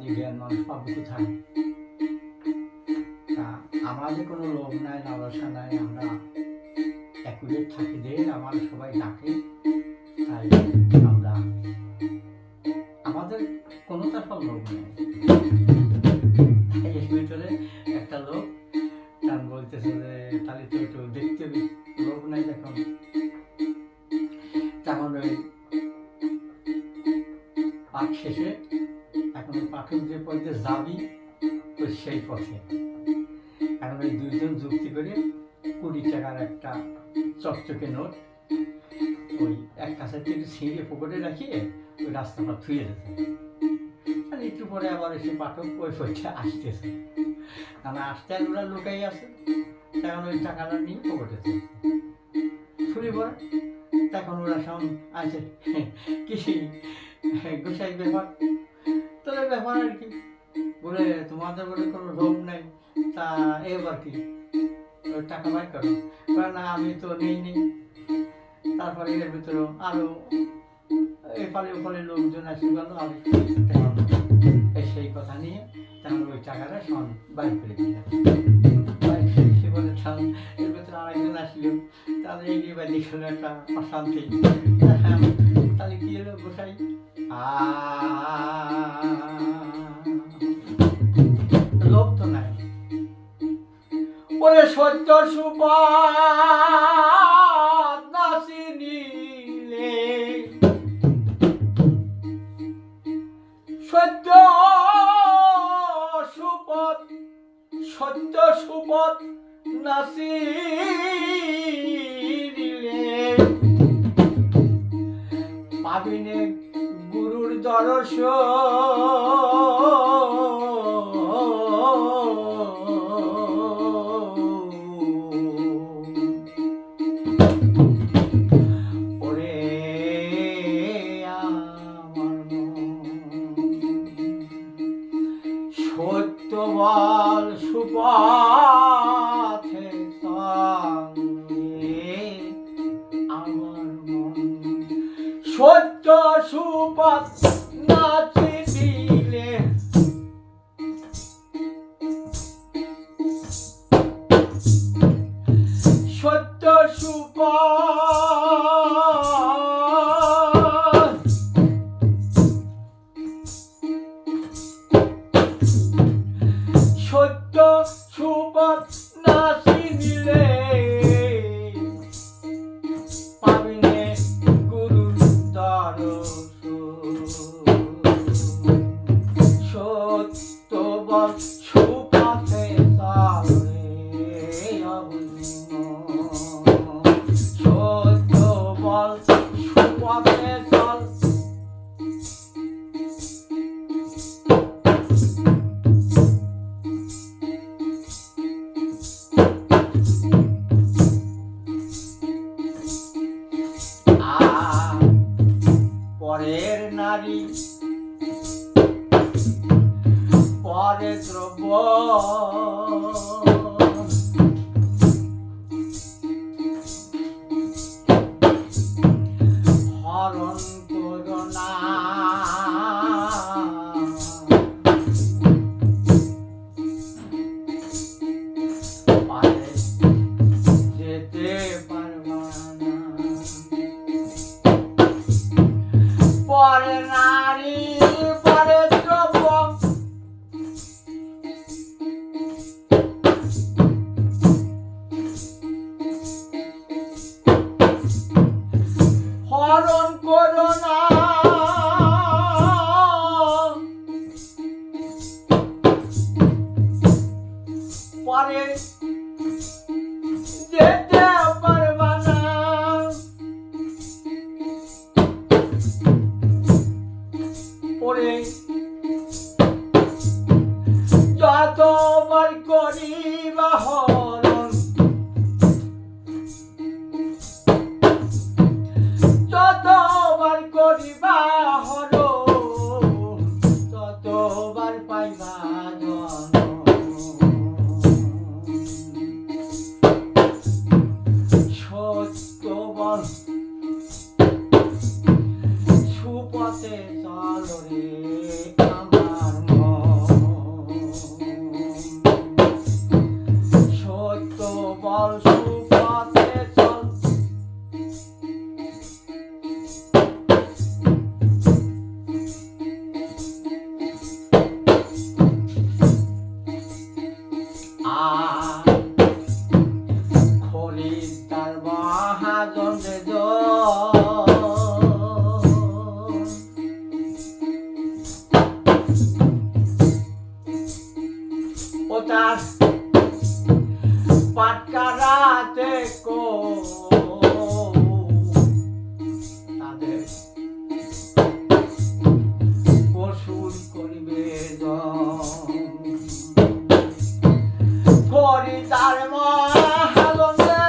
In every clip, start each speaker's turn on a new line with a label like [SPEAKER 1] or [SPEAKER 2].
[SPEAKER 1] যে জ্ঞান মানুষ পাবো কোথায়? তা আমাদের কোনো লোভ নাই, লালসা নাই, আমরা অ্যাকুরেট থাকি দিয়ে আমার সবাই ডাকে, তাই আমরা আমাদের কোনো তারপর লোভ নেই। এর ভিতরে একটা লোক তার বলতেছে যে তাহলে তো একটু দেখতে লোভ নাই দেখুন। তখন ওই পাঠ শেষে এখন ওই পাঠক যে পথে যাবি তো সেই পথে এখন ওই দুইজন যুক্তি করে 20 টাকার একটা চকচকে নোট ওই এক কাছে থেকে ছিঁড়ে পকেটে রাখিয়ে ওই রাস্তাটা থুয়ে দিতে। আর একটু পরে আবার এসে পাঠক ওই পথে আসতেছে, কারণ আসতে আর ওরা লুকাই আছে, তখন ওই টাকাটা নিয়ে পকেটে ছুরি পড়ে। তখন ওরা সব আছে কি গোসাই ব্যাপার, তোদের ব্যাপার আর কি, বলে তোমাদের বলে কোনো লোভ নেই, তা এবার কি ওই টাকা বাই করো? না আমি তো নেই। তারপরে এর ভিতরে আরো এপালে ওপালে লোকজন আসে গেল, আমি সেই কথা নিয়ে তেমন ওই টাকাটা সন বাই করে দিলাম। সে বলে এর ভিতরে আরেকজন আসলো, তাদের এই বাড়ি গেল একটা অশান্তি। তাহলে কি হলো গোসাই? লোভ তো নাই। ওরে সত্য সুপাত নাসি নিলে, সত্য সুপথ নাসি দিলে পাবিনে গুরুর দর্শন। ওরে আমার সত্য বল সুপথে সঙ্গে আমার মন, সত্য সুপথ নাচি দিলে সত্য সুপথ সত্য সুপথ নাচি দিলে পাবিনে গুরুর দর্শন। সত্য বল সুপথে চলে সত্য বল সুপথে চল। পরের নারী পরে দ্রব্য, হরণ করো না পারে যেতে পারবা না। পরে নারী পরে দ্রব্য, হরণ করো না পরে যেতে পারবা না। পরে যতবার করিবা হরণ, যতবার করিবা হরণ, ততবার পাইবা জনম। বল সুপথে চল। খরিদ্দার মহাজন রে ও তার পাটকারাতে কো তাদের কসুর করিবে খরিদ্দার মহাজন রে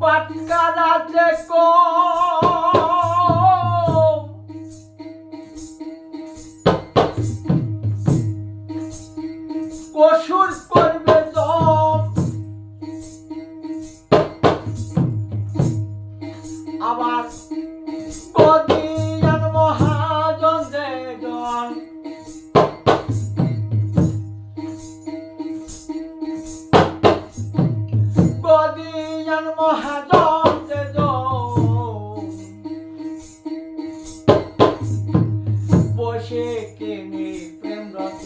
[SPEAKER 1] পাটকারাতে কো কসুর করবে জম। আবার গদিয়ান মহাজন রে জন গদিয়ান মহাজন রে বসে কেনে প্রেম রত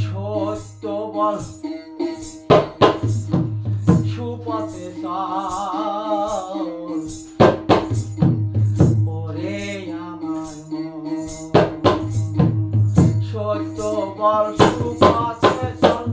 [SPEAKER 1] সত্য বল সুপথে চল। ওরে আমার মন সত্য বল সুপথে চল।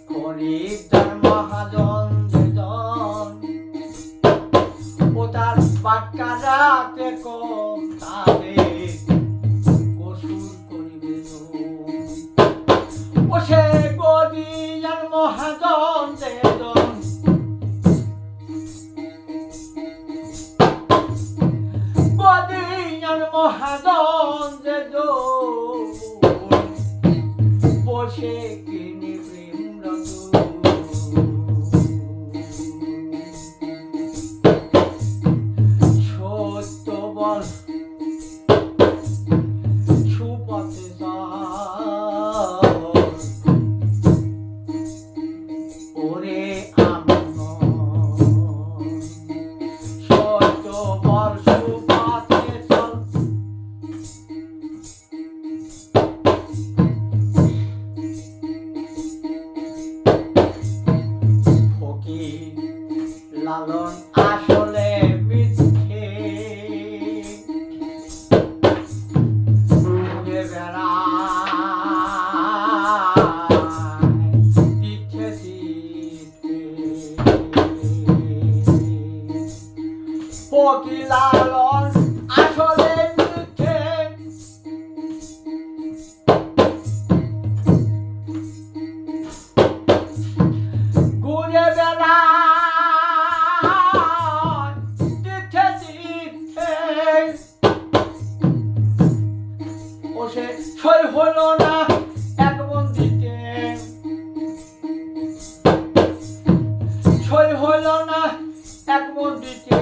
[SPEAKER 1] খরিদ্দার মহাজন রে জন ও তার পাটকারাতে কম তাদের কসুর করিবে ও সে গদিয়ান মহাজন রে জন গদিয়ান মহাজন রে বসে কিনে প্রেম রত সত্য বল সুপথে চল। ওরে আমার মন সত্য বল সুপথে চল। ফকির লালন আসলে মিথ্যে ঘুরে বেড়ায় পিঠে পিঠে। ফকির লালন আসলে মিথ্যে ঘুরে বেড়ায় পিঠে পিঠে। ও সে সই হলো না এক বন্দিতে সই হলো না এক বন্দিতে